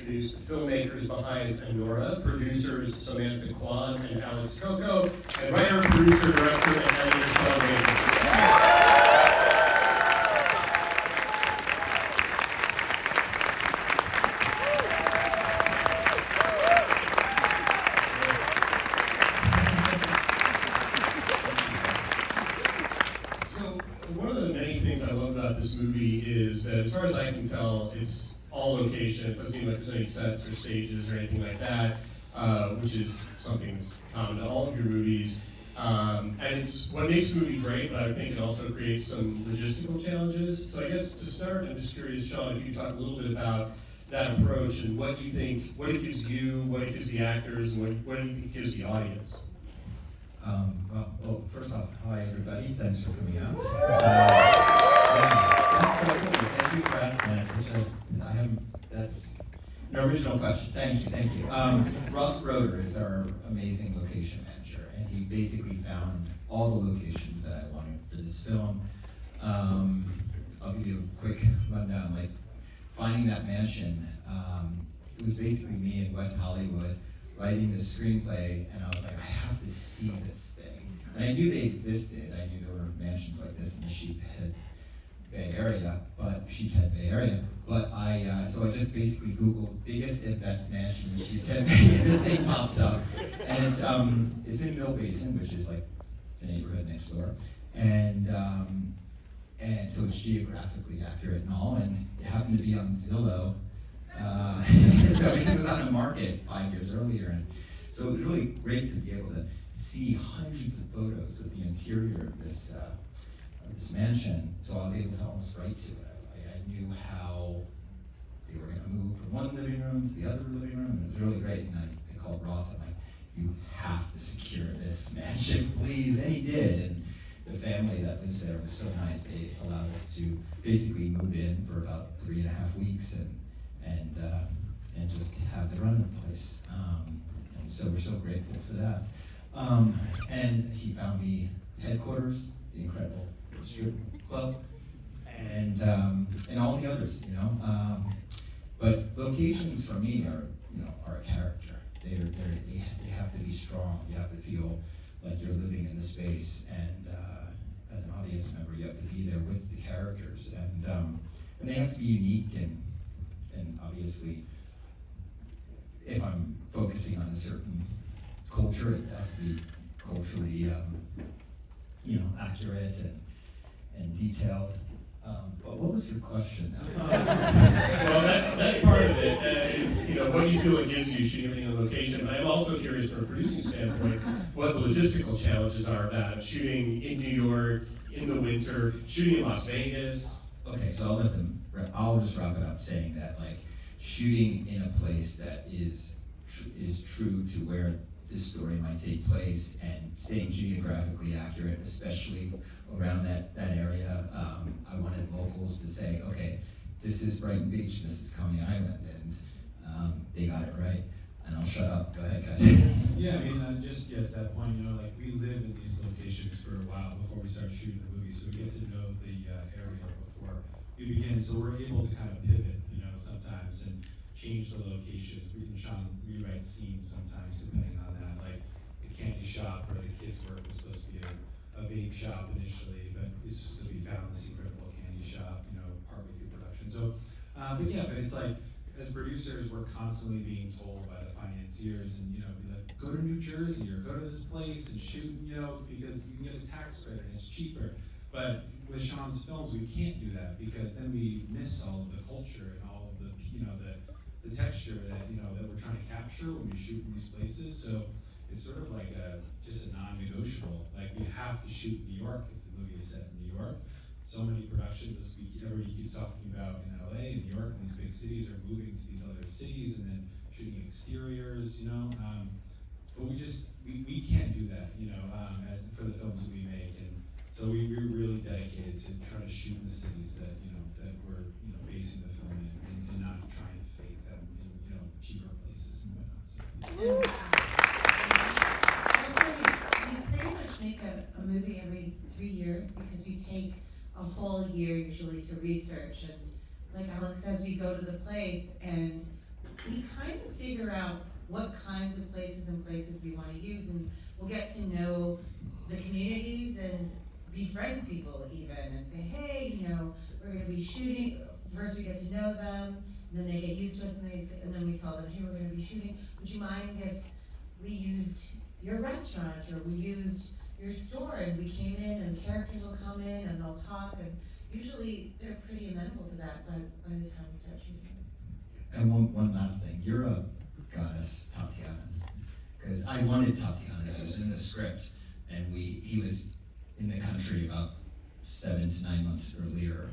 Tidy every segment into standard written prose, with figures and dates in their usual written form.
introduce the filmmakers behind ANORA, producers Samantha Quan and Coco, and writer, producer, director, and editor Sean Baker. This movie is that, as far as I can tell, it's all location. It doesn't seem like there's any sets or stages or anything like that, which is something that's common to all of your movies. And it's what makes the movie great, but I think it also creates some logistical challenges. So I guess to start, I'm just curious, Sean, if you could talk a little bit about that approach and what you think, what it gives you, what it gives the actors, and what do you think it gives the audience? Well, first off, hi everybody, thanks for coming out. Thank you for asking that. That's an original question. Thank you. Ross Roeder is our amazing location manager, and he basically found all the locations that I wanted for this film. I'll give you a quick rundown. Like, finding that mansion, it was basically me in West Hollywood writing the screenplay, and I was like, I have to see this thing. And I knew they existed. I knew there were mansions like this in the Sheephead Bay Area, but so I just basically Googled biggest and best mansion in Sheephead Bay, and this thing pops up, and it's in Mill Basin, which is like the neighborhood next door, and so it's geographically accurate and all, and it happened to be on Zillow. So it was on the market 5 years earlier, and so it was really great to be able to see hundreds of photos of the interior of this mansion. So I was able to almost write to it. I knew how they were going to move from one living room to the other living room, and it was really great. And I called Ross. I'm like, "You have to secure this mansion, please," and he did. And the family that lives there was so nice. They allowed us to basically move in for about 3.5 weeks and just have the run of the place. And so we're so grateful for that. And he found me headquarters, the incredible strip club, and all the others, But locations for me are a character. They have to be strong. You have to feel like you're living in the space, and as an audience member, you have to be there with the characters, and they have to be unique and obviously, if I'm focusing on a certain culture, it has to be culturally, accurate and detailed. But what was your question? Well, that's part of it. Is what you feel it gives you shooting everything on location. But I'm also curious from a producing standpoint what the logistical challenges are of that, of shooting in New York in the winter, shooting in Las Vegas. Okay, so I'll just wrap it up saying that, like, shooting in a place that is true to where this story might take place and staying geographically accurate, especially around that area. I wanted locals to say, okay, this is Brighton Beach, and this is Coney Island, and they got it right. And I'll shut up. Go ahead, guys. Yeah, I mean, just to that point, we live in these locations for a while before we start shooting the movie, so we get to know the area before we begin, so we're able to kind of pivot, sometimes, and change the locations. Sean rewrites scenes sometimes depending on that, like the candy shop where the kids work was supposed to be a vape shop initially, but it's just because we found this incredible candy shop, partway through production. So, but it's like, as producers, we're constantly being told by the financiers and, be like, go to New Jersey or go to this place and shoot, because you can get a tax credit and it's cheaper. But with Sean's films, we can't do that because then we miss all of the culture and all of the, the texture that, that we're trying to capture when we shoot in these places. So it's sort of like just a non-negotiable. Like, we have to shoot in New York if the movie is set in New York. So many productions, as everybody keeps talking about in LA and New York, and these big cities are moving to these other cities and then shooting exteriors, But we can't do that, as for the films that we make. And so we're really dedicated to try to shoot in the cities that, that we're, basing the film in, and not trying to fake them in, cheaper places and whatnot. So we pretty much make a movie every 3 years because we take a whole year usually to research, and like Alex says, we go to the place and we figure out what kinds of places we want to use, and we'll get to know the communities and befriend people even, and say, hey, we're going to be shooting. First we get to know them, and then they get used to us, and then we tell them, hey, we're going to be shooting. Would you mind if we used your restaurant, or we used your store, and we came in, and characters will come in, and they'll talk, and usually they're pretty amenable to that by the time we start shooting. And one last thing, you're a goddess, Tatiana's, because I wanted Tatiana's. It was in the script, and he was in the country about 7 to 9 months earlier,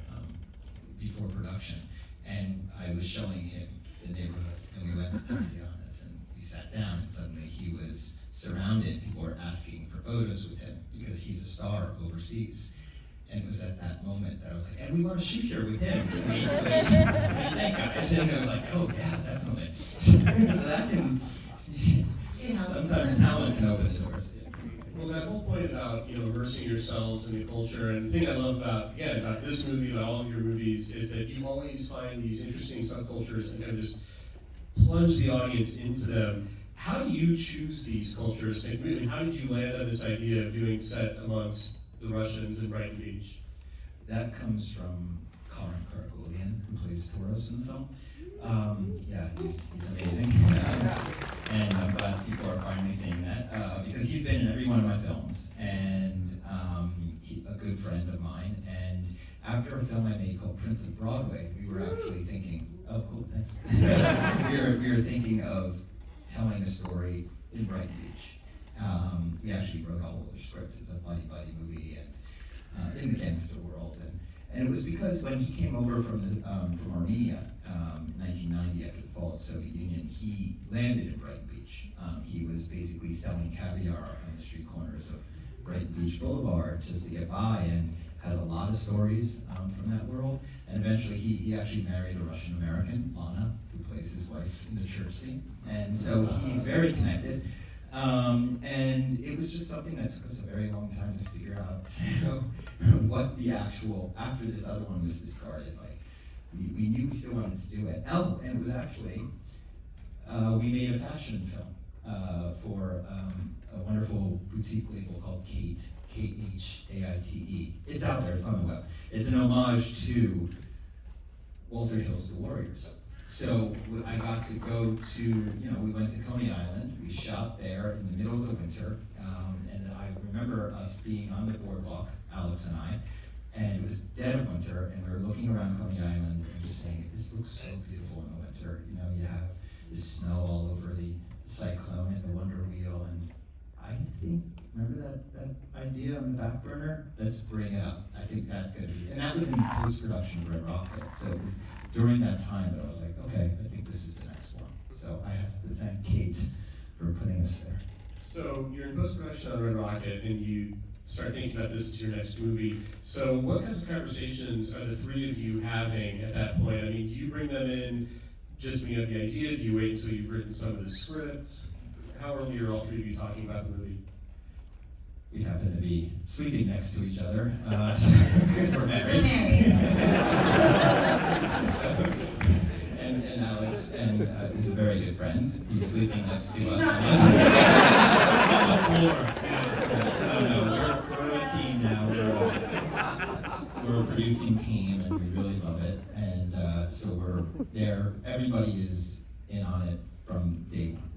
before production, and I was showing him the neighborhood, and we went to Tatiana's, and we sat down, and suddenly he was surrounded. People were asking for photos with him because he's a star overseas. And it was at that moment that I was like, and we want to shoot here with him. What do you think, guys? And I was like, oh yeah, definitely. So that can, sometimes talent can open the doors. Well, that whole point about immersing yourselves in the culture, and the thing I love about this movie, about all of your movies, is that you always find these interesting subcultures and kind of just plunge the audience into them. How do you choose these cultures? And how did you land on this idea of doing set amongst the Russians in Brighton Beach? That comes from Karan Karagulian, who plays Toros in the film. Yeah, he's amazing. And I'm glad people are finally seeing that, because he's been in every one of my films, and he's a good friend of mine. And after a film I made called Prince of Broadway, we were actually thinking, oh cool, thanks. we were thinking of telling a story in Brighton Beach. We actually wrote a whole script. It's a buddy movie, and in the gangster world. And it was because when he came over from Armenia in 1990 after the fall of the Soviet Union, he landed in Brighton Beach. He was basically selling caviar on the street corners of Brighton Beach Boulevard just to get by, and has a lot of stories from that world. And eventually he actually married a Russian American, Lana, who plays his wife in the church scene. And so he's very connected. And it was just something that took us a very long time to figure out what the actual, after this other one was discarded, like we knew we still wanted to do it. Oh, and it was actually, we made a fashion film for a wonderful boutique label called Kate, K-H-A-I-T-E. It's out there, it's on the web. It's an homage to Walter Hill's The Warriors. So I got to go to, we went to Coney Island. We shot there in the middle of the winter. And I remember us being on the boardwalk, Alex and I, and it was dead of winter, and we were looking around Coney Island and just saying, this looks so beautiful in the winter. You have the snow all over the cyclone and the Wonder Wheel, and I think, remember that idea on the back burner? Let's bring it up. I think that's gonna be, and that was in post-production of Red Rocket, so it was during that time that I was like, okay, I think this is the next one. So I have to thank Kate for putting us there. So you're in post-production on Red Rocket, and you start thinking about this as your next movie. So what kinds of conversations are the three of you having at that point? I mean, do you bring them in just when you have the idea? Do you wait until you've written some of the scripts? How early are all three of you talking about the movie? We happen to be sleeping next to each other, because we're married. And Alex is a very good friend. He's sleeping next to us. On the floor. No, we're a team now. We're a producing team, and we really love it. And so we're there. Everybody is in on it from day one.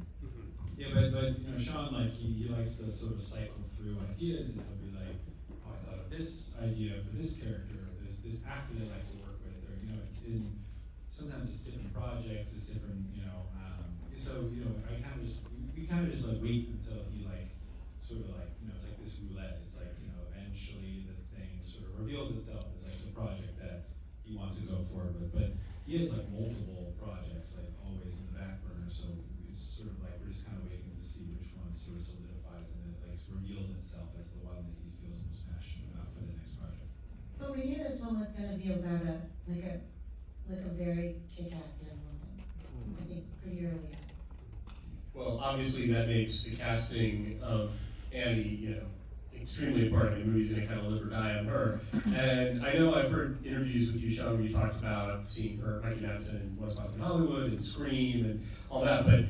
Yeah, but Sean, he likes to sort of cycle through ideas, and he'll be like, oh, I thought of this idea for this character, or there's this actor that I like to work with, or sometimes it's different projects, it's different, so we kind of just wait until he sort of it's like this roulette. It's like eventually the thing sort of reveals itself as the project that he wants to go forward with, but he has multiple projects always in the back burner, so it's sort of we're just kind of waiting to see which one sort of solidifies and then reveals itself as the one that he feels most passionate about for the next project. But we knew this one was going to be about a very kick-ass young woman. I think pretty early on. Well, obviously that makes the casting of Annie, extremely important. The movie's gonna kind of live or die on her. And I know I've heard interviews with you, Sean, where you talked about seeing her, Mikey Madison, in Once Upon a Time in Hollywood and Scream and all that. But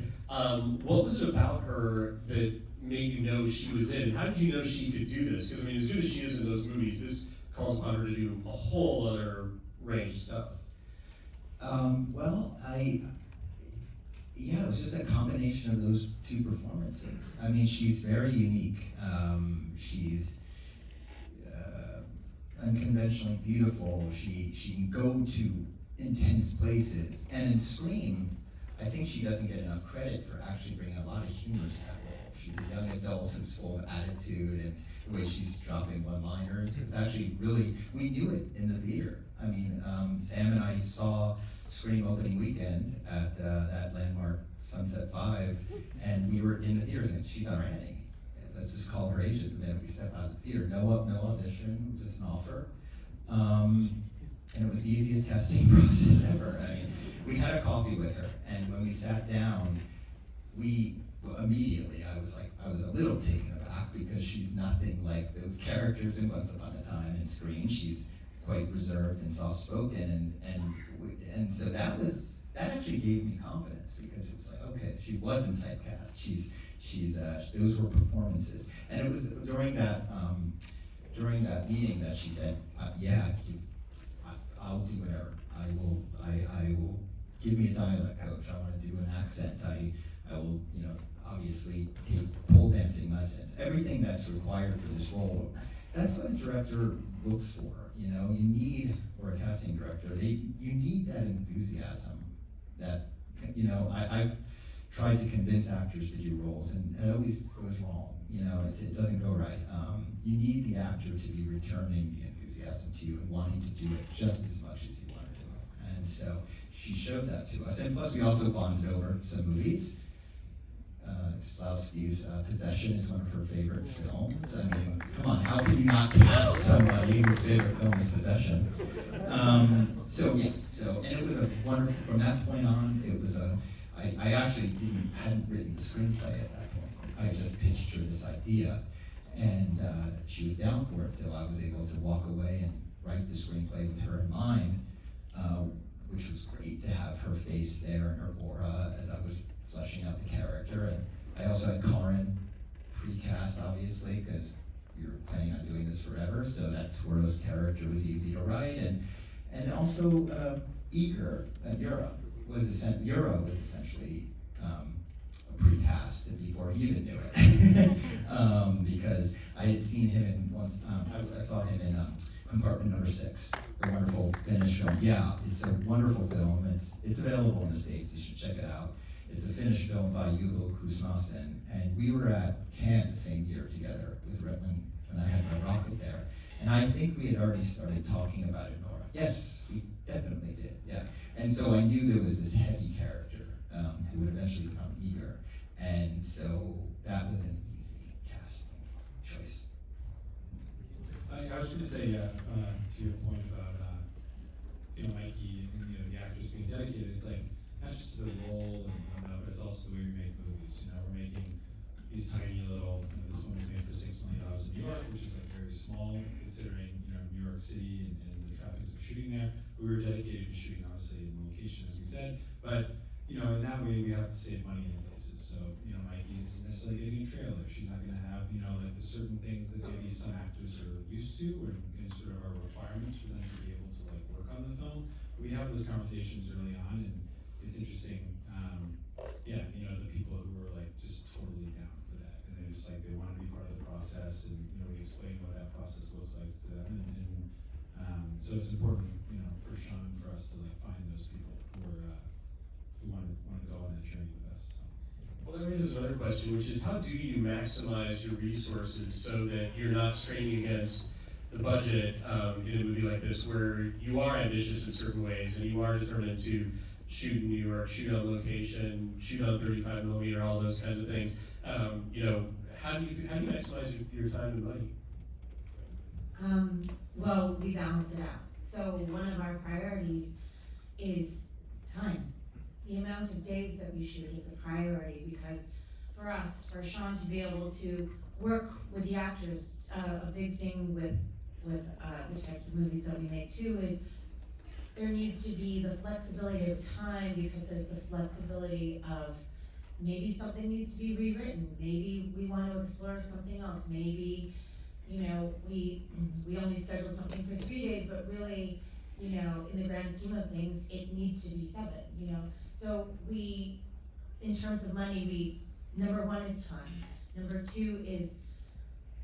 what was it about her that made you know she was in? How did you know she could do this? Because I mean, as good as she is in those movies, this calls upon her to do a whole other range of stuff. Well, yeah, it was just a combination of those two performances. I mean, she's very unique. She's unconventionally beautiful. She can go to intense places. And in Scream, I think she doesn't get enough credit for actually bringing a lot of humor to that role. She's a young adult who's full of attitude, and the way she's dropping one-liners. It's actually really, we knew it in the theater. I mean, Sam and I saw Scream opening weekend at that landmark Sunset 5, and we were in the theater and she's our Annie. Let's just call her agent the minute we step out of the theater. No audition, just an offer. And it was the easiest casting process ever. I mean, we had a coffee with her, and when we sat down, immediately, I was a little taken aback because she's nothing like those characters in Once Upon a Time and Scream. She's quite reserved and soft-spoken, and so that actually gave me confidence because it was like, okay, she wasn't typecast. Those were performances, and it was during that meeting that she said, yeah, I'll do whatever. I will give me a dialect coach. I want to do an accent. I will, obviously take pole dancing lessons. Everything that's required for this role. That's what a director looks for. You need, or a casting director, you need that enthusiasm. That, I've tried to convince actors to do roles, and it always goes wrong. It doesn't go right. You need the actor to be returning the enthusiasm to you and wanting to do it just as much as you want to do it. And so she showed that to us. And plus, we also bonded over some movies. Slowski's Possession is one of her favorite films. I mean, come on, how can you not cast somebody whose favorite film is Possession? And it was a wonderful, from that point on, it was I actually hadn't written the screenplay at that point. I just pitched her this idea, and she was down for it, so I was able to walk away and write the screenplay with her in mind, which was great to have her face there and her aura as I was fleshing out the character. And I also had Karin pre-cast, obviously, because we were planning on doing this forever, so that Toros character was easy to write. And also Yura was essentially a pre-cast before he even knew it, because I had seen him I saw him in Compartment Number 6, the wonderful Finnish film. Yeah, it's a wonderful film. It's available in the States. You should check it out. It's a Finnish film by Juho Kuusmasen, and we were at Cannes the same year together with Redmond when I had my rocket there. And I think we had already started talking about ANORA. Yes, we definitely did, yeah. And so I knew there was this heavy character who would eventually become Eager. And so that was an easy casting choice. I was going to say, to your point about, Mikey and, the actors being dedicated, it's like, not just the role and whatnot, but it's also the way we make movies. We're making these tiny little, this one was made for $6 million in New York, which is like very small considering, New York City and the traffic of shooting there. We were dedicated to shooting, obviously, in location, as we said, but, in that way we have to save money in places. So, Mikey isn't necessarily getting a trailer. She's not going to have, like the certain things that maybe some actors are used to or and sort of are requirements for them to be able to like work on the film. We have those conversations early on, and it's interesting, the people who were like just totally down for that, and they're just like they want to be part of the process, and we explain what that process looks like to them, and so it's important, for Sean, for us to like find those people who want to go on that journey with us. So. Well, that raises another question, which is how do you maximize your resources so that you're not straining against the budget in a movie like this, where you are ambitious in certain ways and you are determined to shoot in New York, shoot on location, shoot on 35mm, all those kinds of things. How do you maximize your time and money? Well, we balance it out. So one of our priorities is time. The amount of days that we shoot is a priority because for us, for Sean to be able to work with the actors. A big thing with the types of movies that we make too is there needs to be the flexibility of time, because there's the flexibility of maybe something needs to be rewritten, maybe we want to explore something else, maybe, you know, we only schedule something for 3 days, but really, you know, in the grand scheme of things, it needs to be 7, you know? So we, in terms of money, number 1 is time. Number 2 is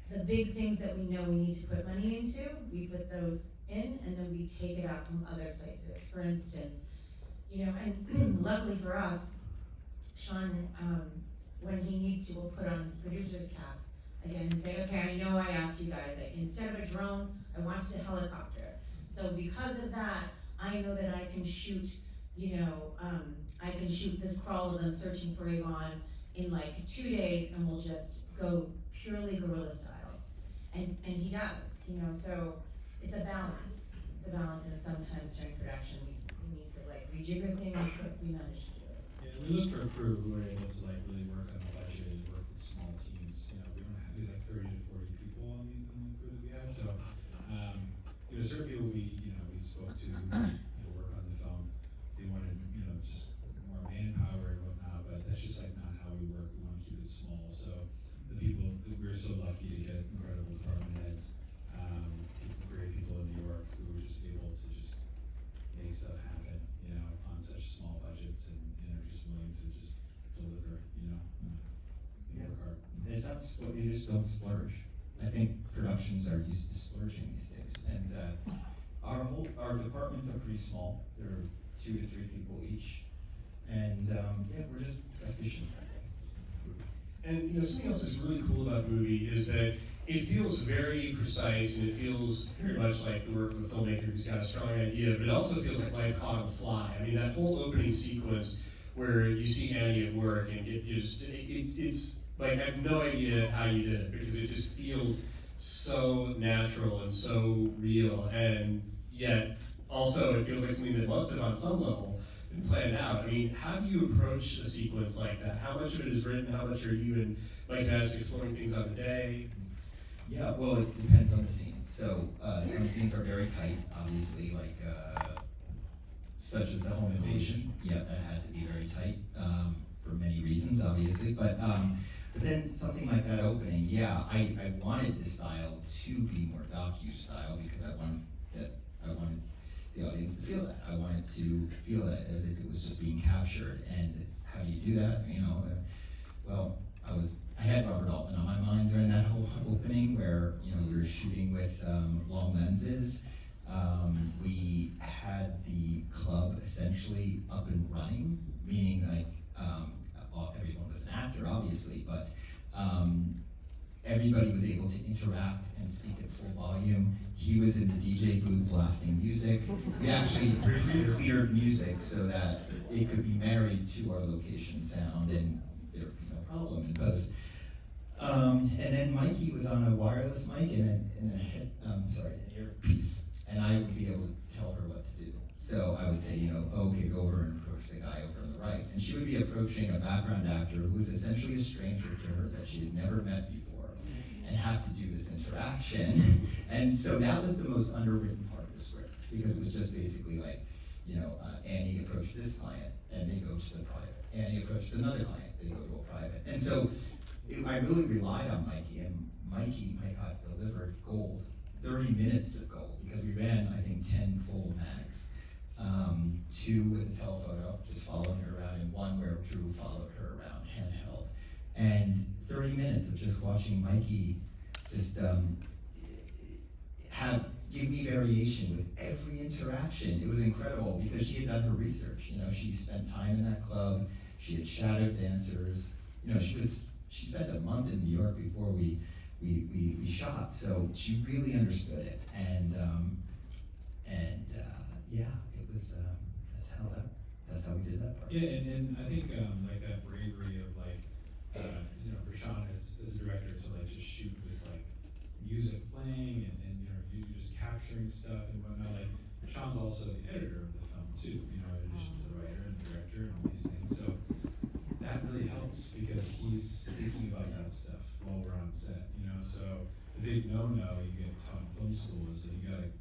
the big things that we know we need to put money into, we put those in, and then we take it out from other places. For instance, you know, and luckily for us, Sean, when he needs to, will put on his producer's cap again and say, okay, I know I asked you guys, instead of a drone, I wanted a helicopter. So because of that, I know that I can shoot, you know, I can shoot this crawl of them searching for Yvonne in like 2 days, and we'll just go purely guerrilla style. And he does, you know, so it's a balance. It's a balance, and sometimes during production, we need to like rejigger things, but we manage to do it. Yeah, we look for a crew who are able to like really work on a budget and work with small teams. You know, we don't have we like 30 to 40 people on the crew that we have. So, you know, certain people we spoke to who work on the film. They wanted just more manpower and whatnot, but that's just like not how we work. We want to keep it small. So the people we're so lucky to get incredible department heads, great people in New York who were just able to just make stuff happen, you know, on such small budgets and are just willing to just deliver, you know, work hard. It's not you just don't splurge. I think productions are used to splurging these days, and our departments are pretty small. There are 2 to 3 people each, and we're just efficient that way. And you know, something else that's really cool about the movie is that it feels very precise, and it feels very much like the work of a filmmaker who's got a strong idea, but it also feels like life caught on the fly. I mean, that whole opening sequence where you see Annie at work, and it's like, I have no idea how you did it, because it just feels so natural and so real, and yet also it feels like something that must have on some level been planned out. I mean, how do you approach a sequence like that? How much of it is written? How much are you and Mike Nash exploring things on the day? Yeah, well, it depends on the scene. So some scenes are very tight, obviously, like such as the home invasion. Yeah, that had to be very tight for many reasons, obviously. But then something like that opening, yeah, I wanted the style to be more docu-style, because I wanted the audience to feel that. I wanted to feel that as if it was just being captured. And how do you do that? You know, well, I had Robert Altman on my mind during that whole opening, where we were shooting with long lenses. We had the club essentially up and running, meaning like everyone was an actor, obviously, but everybody was able to interact and speak at full volume. He was in the DJ booth blasting music. We actually pre-cleared music so that it could be married to our location sound, and there would be no problem in post. And then Mikey was on a wireless mic and an earpiece, and I would be able to tell her what to do. So I would say, okay, go over and approach the guy over on the right. And she would be approaching a background actor who was essentially a stranger to her that she had never met before, and have to do this interaction. And so that was the most underwritten part of the script, because it was just basically like, Annie approached this client, and they go to the private. Annie approached another client, they go to a private. And so I really relied on Mikey, and Mikey, my God, delivered gold, 30 minutes of gold, because we ran, I think, 10 full mags. 2 with a telephoto, just following her around, and 1 where Drew followed her around, handheld. And 30 minutes of just watching Mikey just give me variation with every interaction. It was incredible, because she had done her research. She spent time in that club, she had shadowed dancers. She spent a month in New York before we shot, so she really understood it, and yeah, it was that's how we did that part. Yeah, and I think like that bravery of like for Sean as a director to like just shoot with like music playing and you're just capturing stuff and whatnot. Like Sean's also the editor of the film too, in addition to the writer and the director and all these things. So that really helped helps because he's thinking about that stuff while we're on set, you know. So the big no-no you get taught in film school is that you gotta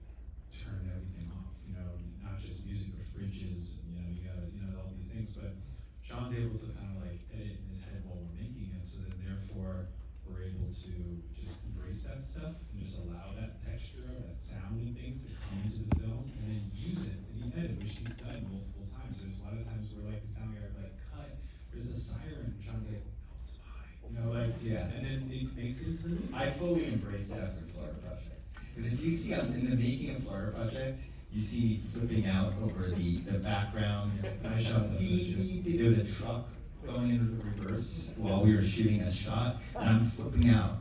turn everything off, you know, not just music but fridges, and you gotta, all these things. But Sean's able to kind of like edit in his head while we're making it, so that therefore we're able to just embrace that stuff and just allow that texture, that sound and things to come into the film, and then use it in the edit, which he's done multiple times. There's a lot of times where like the sound guy would like cut, there's a siren, and Sean's like, no, it's fine, Yeah. and then it makes it into the movie. I fully embraced it after Florida Project. Because if you see in the making of Florida Project, you see me flipping out over the background. I shot that Beep, footage. beep, beep. There was a truck going into the reverse while we were shooting a shot, and I'm flipping out.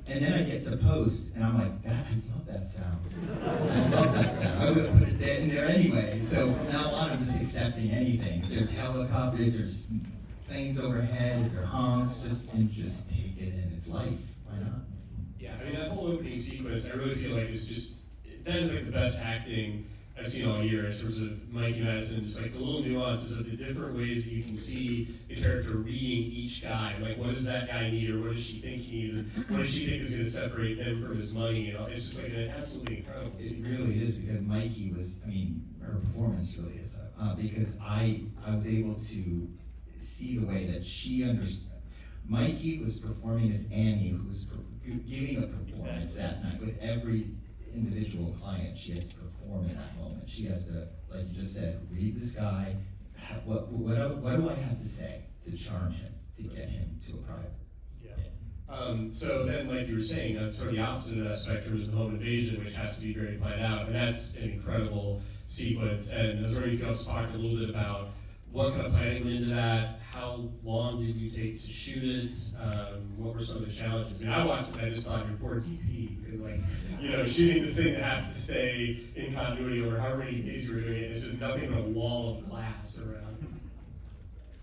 And then I get to post, and I'm like, I love that sound. I love that sound. I would have put it in there anyway. So from now on, I'm just accepting anything. If there's helicopter, if there's planes overhead, if there are honks, just take it in. It's life. Why not? Yeah, I mean, that whole opening sequence, I really feel like it's just, that is like the best acting I've seen all year in terms of Mikey Madison, just like the little nuances of the different ways that you can see the character reading each guy. Like, what does that guy need, or what does she think he needs, and what does she think is going to separate him from his money? And all. It's just like an absolutely incredible It sequence. really is, because Mikey was, her performance really is, because I was able to see the way that she understood. Mikey was performing as Annie, who was giving a performance that night. With every individual client, she has to perform in that moment. She has to, like you just said, read this guy. What do I have to say to charm him, to get him to a private? So then, like you were saying, that's sort of the opposite of that spectrum is the home invasion, which has to be very planned out, and that's an incredible sequence. And I was wondering if you could also talk a little bit about what kind of planning went into that. How long did you take to shoot it? What were some of the challenges? I mean, I watched it and I just thought, you're poor DP, because shooting this thing that has to stay in continuity over however many days you were doing it, it's just nothing but a wall of glass around.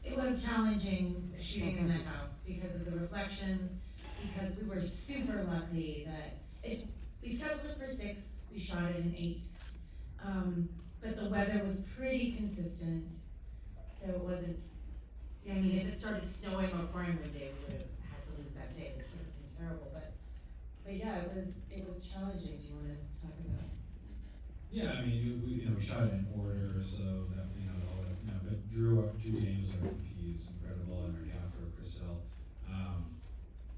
It was challenging shooting in that house because of the reflections, because we were super lucky that we scheduled it for 6, we shot it in 8. But the weather was pretty consistent, so it wasn't, if it started snowing or pouring one day, we would have had to lose that day, which would have been terrible, but yeah, it was challenging. Do you want to talk about? Yeah, we shot it in order, so that all that. But Drew James, our VP, is incredible, and our gaffer Chriselle.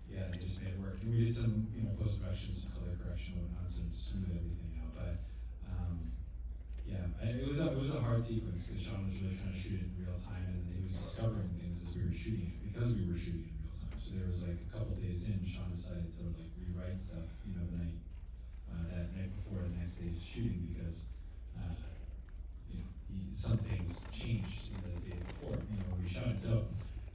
Yeah, they just made it work. And we did some post production, some color correction, and whatnot, to smooth everything out. But it was a hard sequence because Sean was really trying to shoot it in real time, and he was discovering things as we were shooting it because we were shooting it in real time. So there was like a couple days in, Sean decided to rewrite stuff, the night that night before the next day's shooting because some things changed the day before, when we shot it. So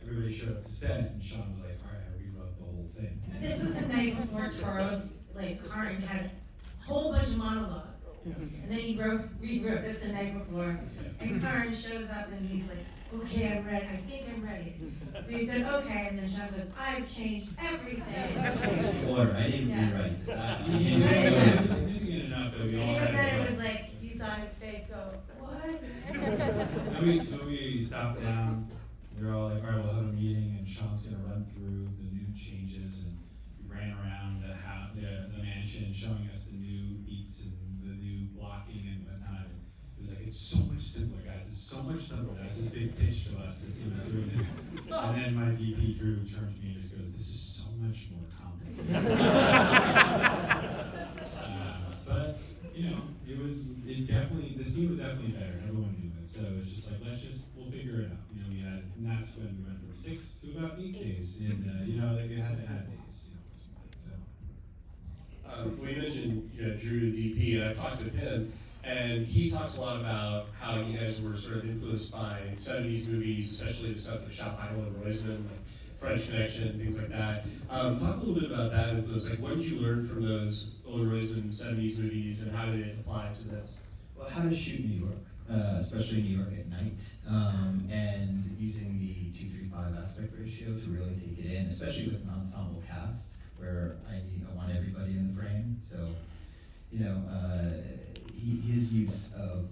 everybody showed up to set, and Sean was like, all right, I rewrote the whole thing. This was the night before Toros, Karin had a whole bunch of monologues. And then he rewrote it the night before. And Karin shows up and he's like, okay, I'm ready. I think I'm ready. So he said, okay. And then Sean goes, I've changed everything. Order, I didn't rewrite it. It was significant enough that we all Even had then to it was like, you saw his face go, what? So we stopped down. We were all like, all right, we'll have a meeting, and Sean's gonna run through the new changes, and we ran around the mansion, showing us the new beats and the new blocking and whatnot. And it was like, it's so much simpler, guys. It's so much simpler. That's his big pitch to us as he was doing this. And then my DP Drew turned to me and just goes, this is so much more complicated. But the scene was definitely better. Everyone knew it, so it was just like, we'll figure it out. And that's when we went from 6 to about 8 days, and we had to add days. We mentioned Drew, the DP, and I've talked with him, and he talks a lot about how you guys were sort of influenced by 70s movies, especially the stuff that was shot by Owen Roisman, like French Connection, things like that. Talk a little bit about that influence. Like, what did you learn from those Owen Roisman 70s movies, and how did it apply to this? Well, how to shoot New York, especially New York at night, and using the 2:3:5 aspect ratio to really take it in, especially with an ensemble cast where I want everybody in the frame. So, his use of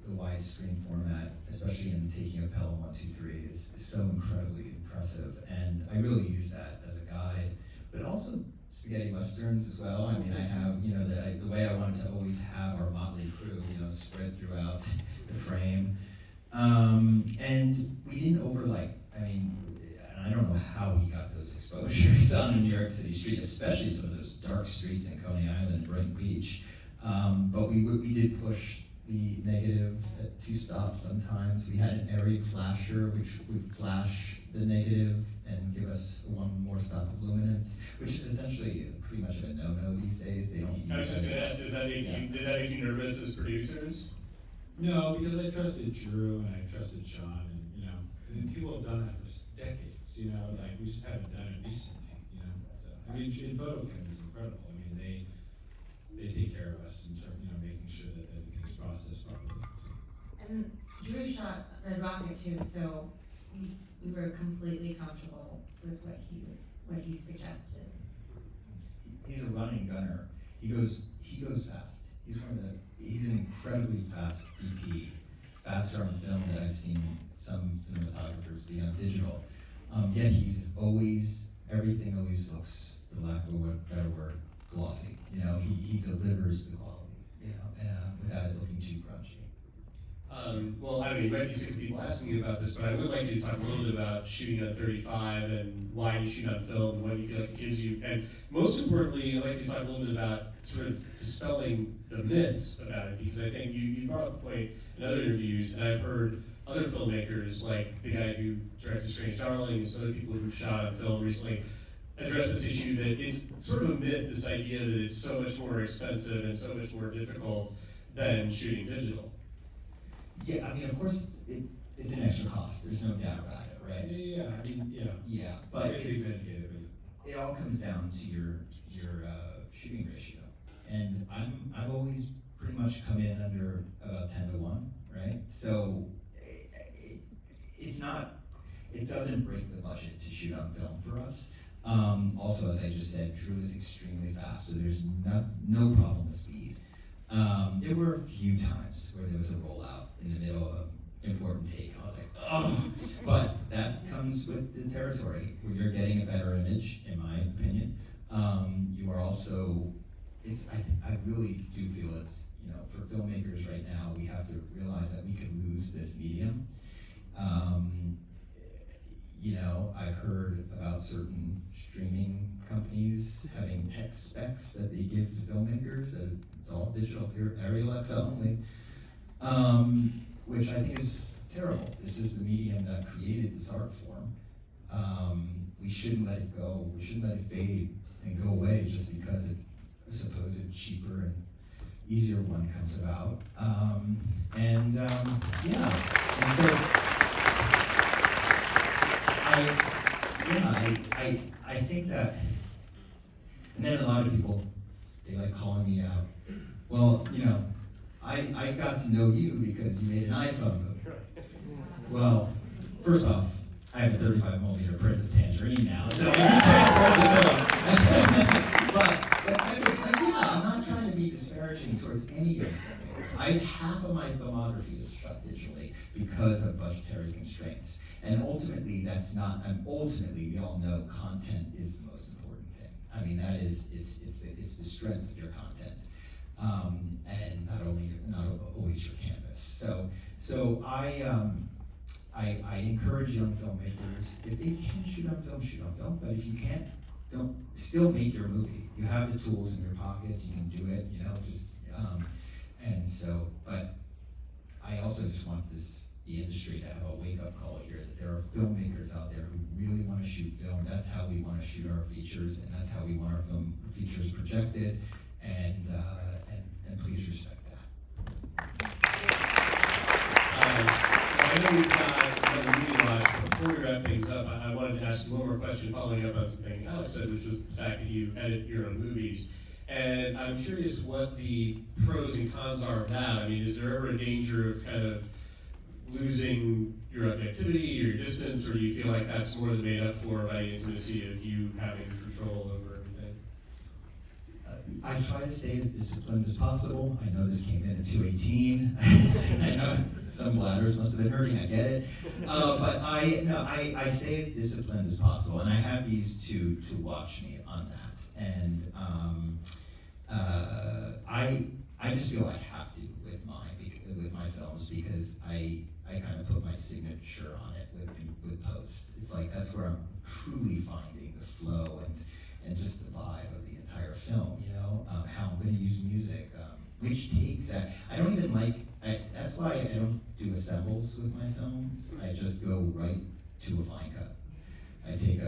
the widescreen format, especially in taking a Pelham 123, is so incredibly impressive. And really use that as a guide, but also spaghetti westerns as well. I mean, I have, the way I wanted to always have our motley crew, spread throughout the frame. And we didn't I don't know how he got those exposures on New York City street, especially some of those dark streets in Coney Island and Brighton Beach. But we did push the negative at 2 stops sometimes. We had an area flasher, which would flash the negative and give us 1 more stop of luminance, which is essentially pretty much a no-no these days. They don't use I was just going to ask, did that make you nervous as producers? No, because I trusted Drew and I trusted Sean, and people have done that for decades. Like we just haven't done it recently. So, in PhotoChem is incredible. They take care of us in terms, making sure that everything's processed properly. And Drew shot Red Rocket too, so we were completely comfortable with what he suggested. He's a running gunner. He goes fast. He's an incredibly fast DP, faster on film than I've seen some cinematographers be on digital. Yet everything always looks, for lack of a better word, glossy. He delivers the quality, without it looking too crunchy. Well, I mean, you might be sick of people asking you about this, but I would like you to talk a little bit about shooting on 35 and why you shoot on film and what you feel like it gives you. And most importantly, I'd like you to talk a little bit about sort of dispelling the myths about it, because I think you brought up a point in other interviews, and I've heard other filmmakers, like the guy who directed Strange Darlings, other people who've shot on film recently, address this issue that it's sort of a myth, this idea that it's so much more expensive and so much more difficult than shooting digital. Yeah, of course, it's an extra cost. There's no doubt about it, right? Yeah, but it all comes down to your shooting ratio, and I've always pretty much come in under about 10-1, right? So it doesn't break the budget to shoot on film for us. Also, as I just said, Drew is extremely fast, so there's no problem with speed. There were a few times where there was a rollout in the middle of an important take. I was like, oh! But that comes with the territory, where you're getting a better image, in my opinion. You are also, I really do feel it's, for filmmakers right now, we have to realize that we could lose this medium. I've heard about certain streaming companies having tech specs that they give to filmmakers, that it's all digital, Aero only, which I think is terrible. This is the medium that created this art form. We shouldn't let it go. We shouldn't let it fade and go away just because a supposed cheaper and easier one comes about. And so I think that, and then a lot of people, they like calling me out. Well, I got to know you because you made an iPhone movie. Well, first off, I have a 35mm print of Tangerine now, so you can't but I'm not trying to be disparaging towards any of them. Half of my filmography is shot digitally because of budgetary constraints. And ultimately, ultimately, we all know content is the most important thing. That is, it's the strength of your content. And not always your canvas. So I encourage young filmmakers, if they can shoot on film, but if you can't, don't still make your movie. You have the tools in your pockets, you can do it, but I also just want the industry to have a wake-up call here, that there are filmmakers out there who really want to shoot film. That's how we want to shoot our features, and that's how we want our film features projected, and please respect that. I know we've got a meeting live, but before we wrap things up, I wanted to ask you one more question following up on something Alex said, which was the fact that you edit your own movies. And I'm curious what the pros and cons are of that. Is there ever a danger of kind of losing your objectivity or your distance, or do you feel like that's more than made up for by the intimacy of you having control over everything? I try to stay as disciplined as possible. I know this came in at 2:18. I know some bladders must have been hurting, I get it. But I stay as disciplined as possible, and I have these to watch me on that. And I just feel I have to with my films, because I kind of put my signature on it with post. It's like that's where I'm truly finding the flow and just the vibe of the entire film, you know, how I'm going to use music, which takes, I don't even like, that's why I don't do assembles with my films. I just go right to a fine cut. I take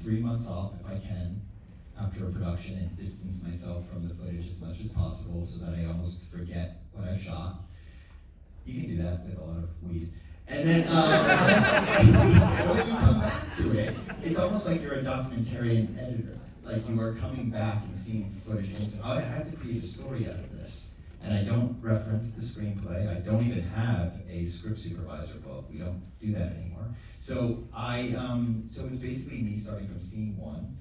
3 months off if I can after a production and distance myself from the footage as much as possible so that I almost forget what I've shot. You can do that with a lot of weed. And then when you come back to it, it's almost like you're a documentarian editor. Like you are coming back and seeing footage and saying, oh, I have to create a story out of this. And I don't reference the screenplay. I don't even have a script supervisor book. We don't do that anymore. So so it's basically me starting from scene one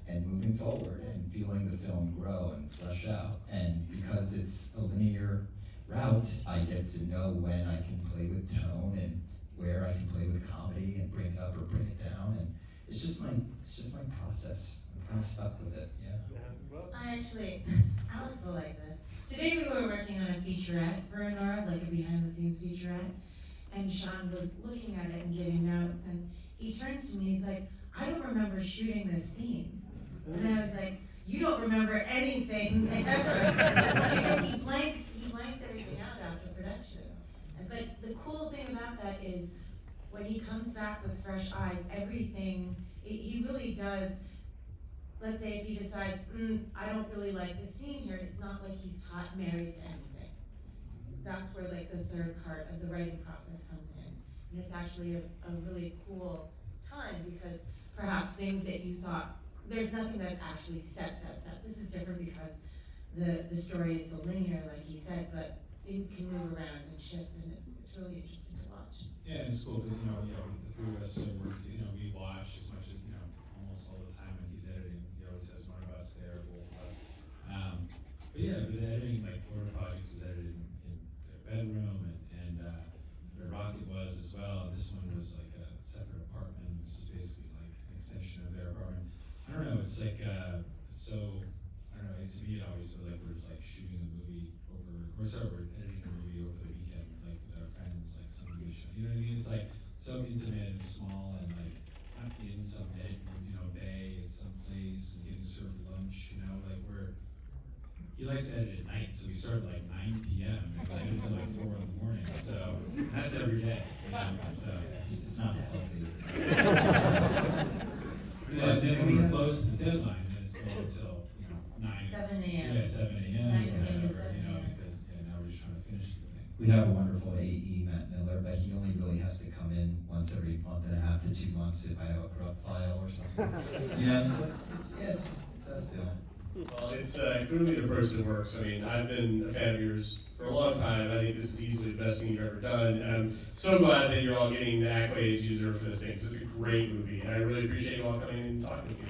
and moving forward and feeling the film grow and flesh out. And because it's a linear route, I get to know when I can play with tone and where I can play with comedy and bring it up or bring it down. And it's just my process. I'm kind of stuck with it. Yeah. Alex will like this. Today we were working on a featurette for Anora, like a behind-the-scenes featurette, and Sean was looking at it and giving notes, and he turns to me, he's like, I don't remember shooting this scene. And I was like, you don't remember anything ever, because he blanks everything out after production. But the cool thing about that is, when he comes back with fresh eyes, everything, he really does. Let's say if he decides, I don't really like this scene here, it's not like he's married to anything. That's where like the third part of the writing process comes in. And it's actually a really cool time, because perhaps things that you thought, there's nothing that's actually set. This is different because the story is so linear, like he said, but things can move around and shift, and it's really interesting to watch. Yeah, and it's cool because the three of us work. We watch as much as almost all the time when he's editing. He always has one of us there, both of us. But yeah, the editing, like Florida Project was edited in their bedroom, and where Rocket was as well. And this one was like a separate apartment. This was basically like an extension of their apartment. I don't know. It's like so. I don't know. To me, it always feels like we're just like shooting a movie we're editing a movie over the weekend, like with our friends, like some movie show. You know what I mean? It's like so intimate and small, and like I'm in some bay at some place and getting served lunch. Like he likes to edit at night, so we start at like 9 p.m. and go until like 4 in the morning. So that's every day. So It's not healthy. and then when we're close to the deadline, then it's going until 9. 7 a.m. Yeah, 7 a.m. 9 p.m. to or whatever, 7 a.m. because now we're just trying to finish the thing. We have a wonderful AE, Matt Miller, but he only really has to come in once every month and a half to 2 months if I have a corrupt file or something. So it's us doing. Well, it's clearly the approach that works. I mean, I've been a fan of yours for a long time. I think this is easily the best thing you've ever done. And I'm so glad that you're all getting the accolades you deserve for this thing, because it's a great movie. And I really appreciate you all coming in and talking with me.